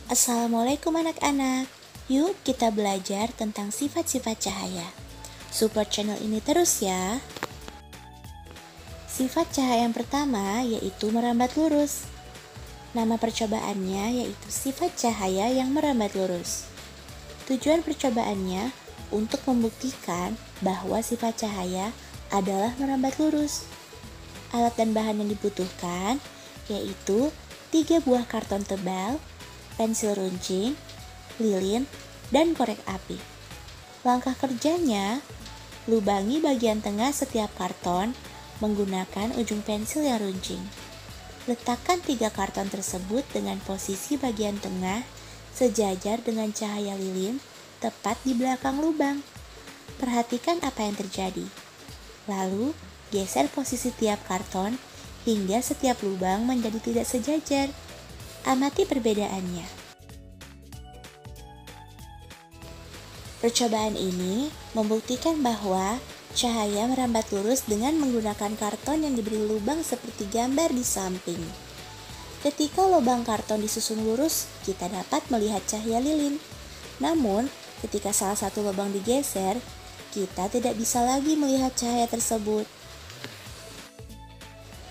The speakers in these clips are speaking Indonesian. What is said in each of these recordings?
Assalamualaikum anak-anak. Yuk kita belajar tentang sifat-sifat cahaya. Support channel ini terus ya. Sifat cahaya yang pertama yaitu merambat lurus. Nama percobaannya yaitu sifat cahaya yang merambat lurus. Tujuan percobaannya untuk membuktikan bahwa sifat cahaya adalah merambat lurus. Alat dan bahan yang dibutuhkan yaitu 3 buah karton tebal, pensil runcing, lilin, dan korek api. Langkah kerjanya, lubangi bagian tengah setiap karton menggunakan ujung pensil yang runcing. Letakkan 3 karton tersebut dengan posisi bagian tengah sejajar dengan cahaya lilin tepat di belakang lubang. Perhatikan apa yang terjadi. Lalu, geser posisi tiap karton hingga setiap lubang menjadi tidak sejajar. Amati perbedaannya. Percobaan ini membuktikan bahwa cahaya merambat lurus dengan menggunakan karton yang diberi lubang seperti gambar di samping. Ketika lubang karton disusun lurus, kita dapat melihat cahaya lilin. Namun, ketika salah satu lubang digeser, kita tidak bisa lagi melihat cahaya tersebut.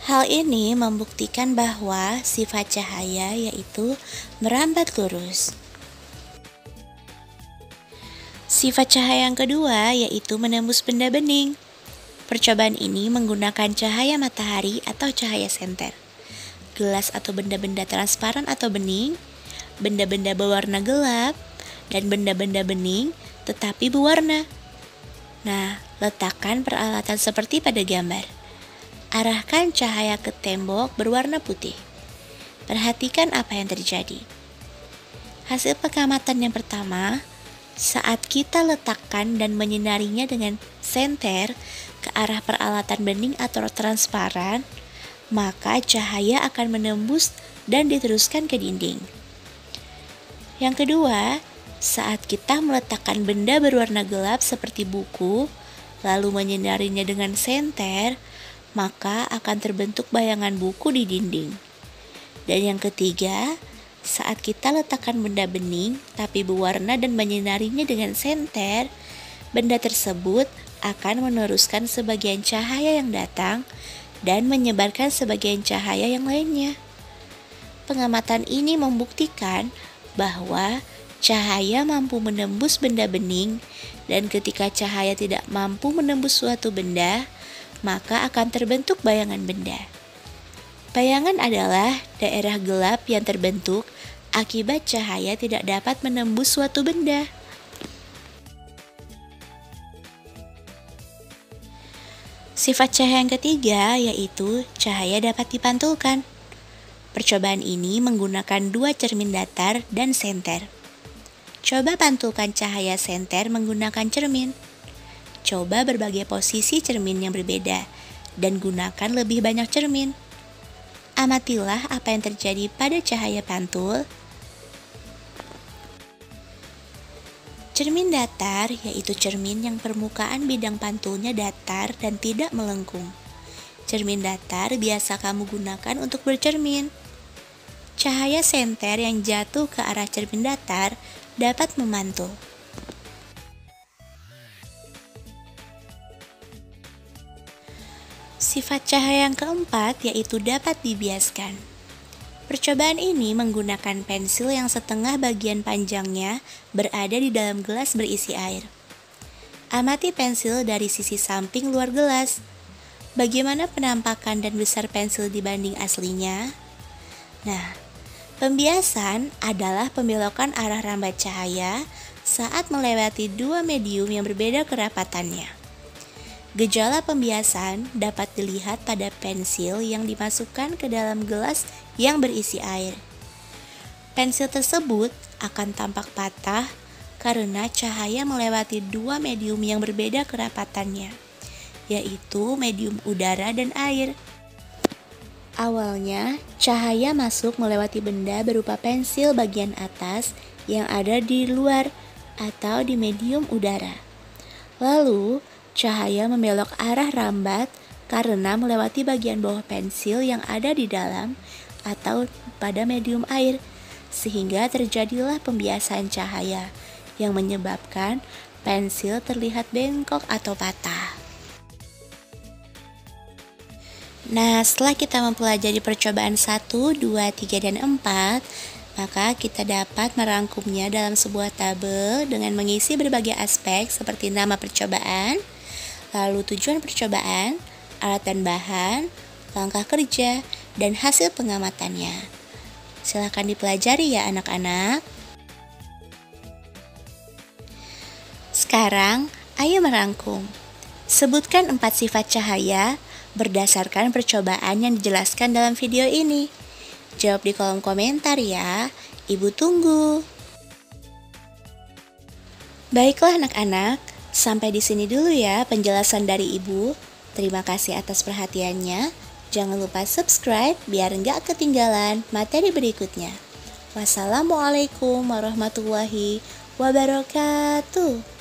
Hal ini membuktikan bahwa sifat cahaya yaitu merambat lurus. Sifat cahaya yang kedua yaitu menembus benda bening. Percobaan ini menggunakan cahaya matahari atau cahaya senter, gelas atau benda-benda transparan atau bening, benda-benda berwarna gelap, dan benda-benda bening tetapi berwarna. Nah, letakkan peralatan seperti pada gambar. Arahkan cahaya ke tembok berwarna putih. Perhatikan apa yang terjadi. Hasil pengamatan yang pertama, saat kita letakkan dan menyinarinya dengan senter ke arah peralatan bening atau transparan, maka cahaya akan menembus dan diteruskan ke dinding. Yang kedua, saat kita meletakkan benda berwarna gelap seperti buku, lalu menyinarinya dengan senter, maka akan terbentuk bayangan buku di dinding. Dan yang ketiga, saat kita letakkan benda bening tapi berwarna dan menyinarinya dengan senter, benda tersebut akan meneruskan sebagian cahaya yang datang dan menyebarkan sebagian cahaya yang lainnya. Pengamatan ini membuktikan bahwa cahaya mampu menembus benda bening, dan ketika cahaya tidak mampu menembus suatu benda, maka akan terbentuk bayangan benda. Bayangan adalah daerah gelap yang terbentuk akibat cahaya tidak dapat menembus suatu benda. Sifat cahaya yang ketiga yaitu cahaya dapat dipantulkan. Percobaan ini menggunakan 2 cermin datar dan senter. Coba pantulkan cahaya senter menggunakan cermin. Coba berbagai posisi cermin yang berbeda dan gunakan lebih banyak cermin. Amatilah apa yang terjadi pada cahaya pantul. Cermin datar yaitu cermin yang permukaan bidang pantulnya datar dan tidak melengkung. Cermin datar biasa kamu gunakan untuk bercermin. Cahaya senter yang jatuh ke arah cermin datar dapat memantul. Sifat cahaya yang keempat yaitu dapat dibiaskan. Percobaan ini menggunakan pensil yang setengah bagian panjangnya berada di dalam gelas berisi air. Amati pensil dari sisi samping luar gelas. Bagaimana penampakan dan besar pensil dibanding aslinya? Nah, pembiasan adalah pembelokan arah rambat cahaya saat melewati 2 medium yang berbeda kerapatannya. Gejala pembiasan dapat dilihat pada pensil yang dimasukkan ke dalam gelas yang berisi air. Pensil tersebut akan tampak patah karena cahaya melewati 2 medium yang berbeda kerapatannya, yaitu medium udara dan air. Awalnya, cahaya masuk melewati benda berupa pensil bagian atas yang ada di luar atau di medium udara. Lalu, cahaya membelok arah rambat karena melewati bagian bawah pensil yang ada di dalam atau pada medium air, sehingga terjadilah pembiasaan cahaya yang menyebabkan pensil terlihat bengkok atau patah. Nah, setelah kita mempelajari percobaan 1, 2, 3, dan 4, maka kita dapat merangkumnya dalam sebuah tabel dengan mengisi berbagai aspek seperti nama percobaan, lalu tujuan percobaan, alat dan bahan, langkah kerja, dan hasil pengamatannya. Silakan dipelajari ya anak-anak. Sekarang, ayo merangkum. Sebutkan 4 sifat cahaya berdasarkan percobaan yang dijelaskan dalam video ini. Jawab di kolom komentar ya. Ibu tunggu. Baiklah anak-anak, sampai di sini dulu ya penjelasan dari Ibu. Terima kasih atas perhatiannya. Jangan lupa subscribe biar nggak ketinggalan materi berikutnya. Wassalamualaikum warahmatullahi wabarakatuh.